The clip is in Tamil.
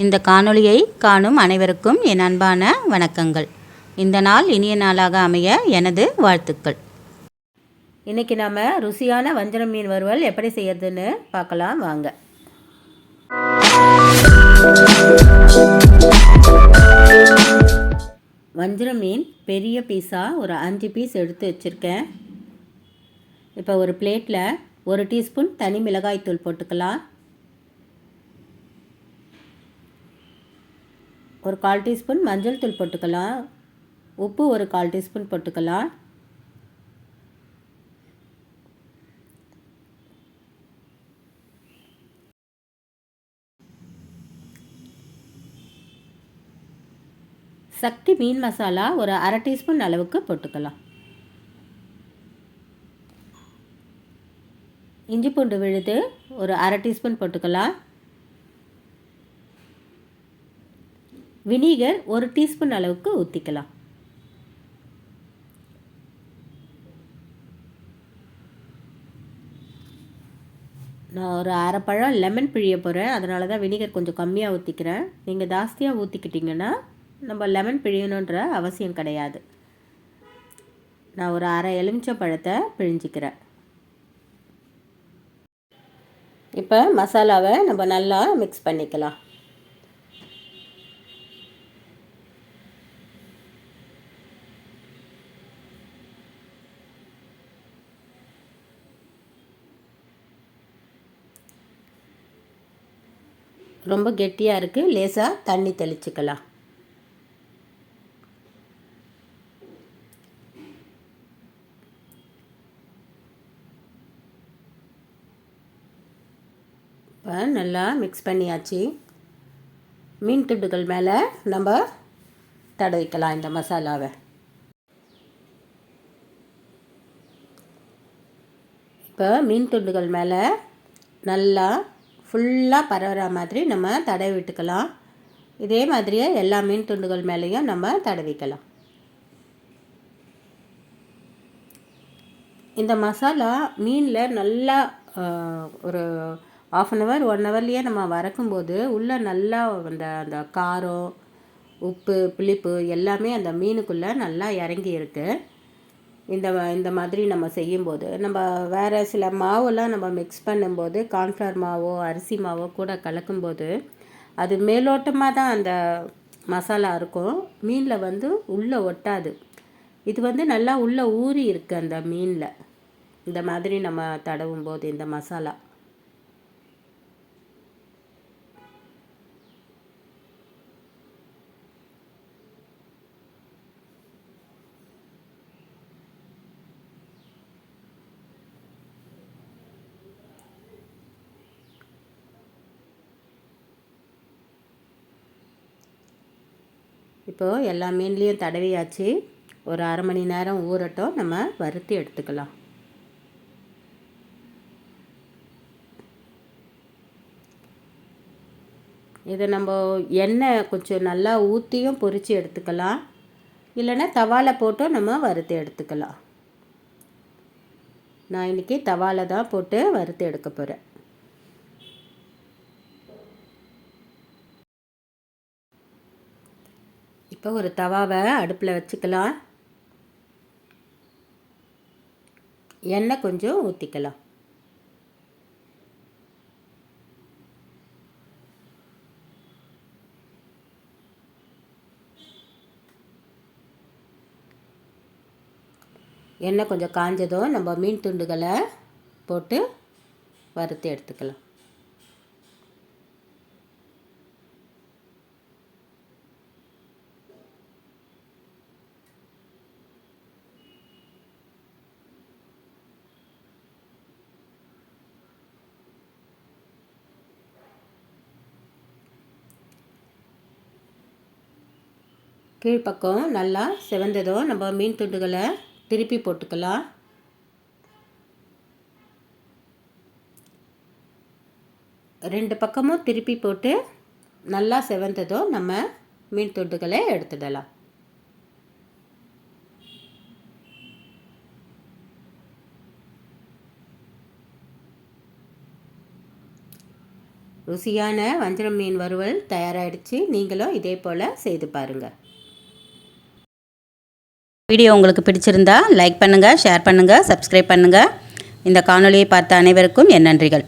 இந்த காணொளியை காணும் அனைவருக்கும் என் அன்பான வணக்கங்கள். இந்த நாள் இனிய நாளாக அமைய எனது வாழ்த்துக்கள். இன்றைக்கி நாம் ருசியான வஞ்சரம் மீன் வறுவல் எப்படி செய்யறதுன்னு பார்க்கலாம் வாங்க. வஞ்சரம் மீன் பெரிய பீஸாக ஒரு 5 பீஸ் எடுத்து வச்சுருக்கேன். இப்போ ஒரு பிளேட்டில் 1 டீஸ்பூன் தனி மிளகாய் தூள் போட்டுக்கலாம். ஒரு 1/4 டீஸ்பூன் மஞ்சள் தூள் போட்டுக்கலாம். உப்பு ஒரு 1/4 டீஸ்பூன் போட்டுக்கலாம். சக்தி மீன் மசாலா ஒரு 1/2 டீஸ்பூன் அளவுக்கு போட்டுக்கலாம். இஞ்சி பூண்டு விழுது ஒரு 1/2 டீஸ்பூன் போட்டுக்கலாம். வினிகர் 1 டீஸ்பூன் அளவுக்கு ஊற்றிக்கலாம். நான் ஒரு 1/2 பழம் லெமன் பிழிய போகிறேன். அதனால தான் வினிகர் கொஞ்சம் கம்மியாக ஊற்றிக்கிறேன். நீங்கள் ஜாஸ்தியாக ஊற்றிக்கிட்டிங்கன்னா நம்ம லெமன் பிழியணுன்ற அவசியம் கிடையாது. நான் ஒரு 1/2 எலுமிச்சை பழத்தை பிழிஞ்சிக்கிறேன். இப்போ மசாலாவை நம்ம நல்லா மிக்ஸ் பண்ணிக்கலாம். ரொம்ப கெட்டியாக இருக்குது, லேசாக தண்ணி தெளிச்சுக்கலாம். இப்போ நல்லா மிக்ஸ் பண்ணியாச்சு. மீன் துண்டுகள் மேலே நம்ம தடவிக்கலாம் இந்த மசாலாவை. இப்போ மீன் துண்டுகள் மேலே நல்லா ஃபுல்லாக பரவுற மாதிரி நம்ம தடவி விட்டுக்கலாம். இதே மாதிரியே எல்லா மீன் துண்டுகள் மேலேயும் நம்ம தடவிக்கலாம். இந்த மசாலா மீனில் நல்லா ஒரு 1/2 hour 1 hourலேயே நம்ம வறக்கும்போது உள்ளே நல்லா அந்த காரம், உப்பு, புளிப்பு எல்லாமே அந்த மீனுக்குள்ளே நல்லா இறங்கி இருக்குது. இந்த மாதிரி நம்ம செய்யும்போது நம்ம வேறு சில மாவெல்லாம் நம்ம மிக்ஸ் பண்ணும்போது கார்ன்ஃப்ளவர் மாவோ அரிசி மாவோ கூட கலக்கும்போது அது மேலோட்டமாக தான் அந்த மசாலா இருக்கும். மீனில் உள்ளே ஒட்டாது. இது நல்லா உள்ளே ஊறி இருக்குது அந்த மீனில். இந்த மாதிரி நம்ம தடவும் போது இந்த மசாலா இப்போது எல்லா மீன்லேயும் தடவியாச்சு. ஒரு 1/2 மணி நேரம் ஊறட்டும், நம்ம வறுத்து எடுத்துக்கலாம். இதை நம்ம எண்ணெய் கொஞ்சம் நல்லா ஊற்றியும் பொரித்து எடுத்துக்கலாம், இல்லைன்னா தவாவில் போட்டும் நம்ம வறுத்து எடுத்துக்கலாம். நான் இன்றைக்கி தவாவில் தான் போட்டு வறுத்து எடுக்க போகிறேன். இப்போ ஒரு தவாவை அடுப்பில் வச்சுக்கலாம். எண்ணெய் கொஞ்சம் ஊற்றிக்கலாம். எண்ணெய் கொஞ்சம் காஞ்சதும் நம்ம மீன் துண்டுகளை போட்டு வறுத்து எடுத்துக்கலாம். கீழ்ப்பக்கம் நல்லா செவந்ததும் நம்ம மீன் துண்டுகளை திருப்பி போட்டுக்கலாம். ரெண்டு பக்கமும் திருப்பி போட்டு நல்லா செவந்ததும் நம்ம மீன் துண்டுகளை எடுத்துடலாம். ருசியான வஞ்சரம் மீன் வறுவல் தயாராகிடுச்சு. நீங்களும் இதே போல் செய்து பாருங்கள். வீடியோ உங்களுக்கு பிடிச்சிருந்தா லைக் பண்ணுங்கள், ஷேர் பண்ணுங்கள், சப்ஸ்கிரைப் பண்ணுங்கள். இந்த காணொலியை பார்த்த அனைவருக்கும் என் நன்றிகள்.